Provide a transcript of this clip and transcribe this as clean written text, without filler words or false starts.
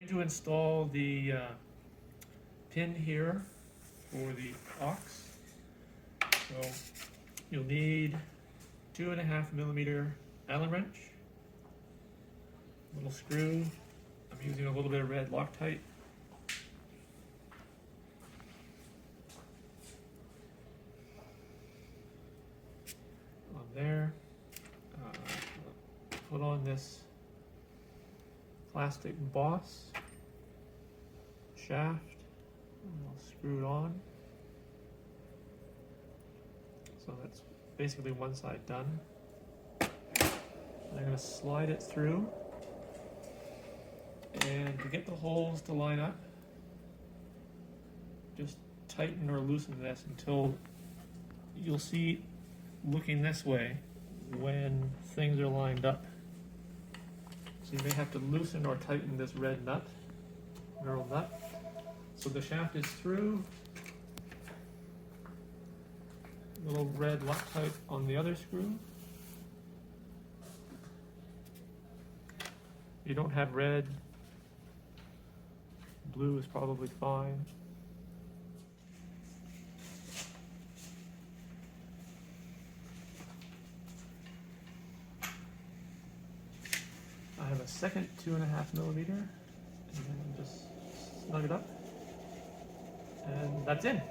To install the pin here for the aux. So you'll need 2.5 mm Allen wrench, little screw. I'm using a little bit of red Loctite. On there, put on this plastic boss shaft, and I'll screw it on. So that's basically one side done. I'm going to slide it through, and to get the holes to line up, just tighten or loosen this until you'll see looking this way when things are lined up. So you may have to loosen or tighten this red nut, knurled nut. So the shaft is through. Little red Loctite on the other screw. You don't have red, blue is probably fine. I have a second 2.5 mm, and then just snug it up, and that's in.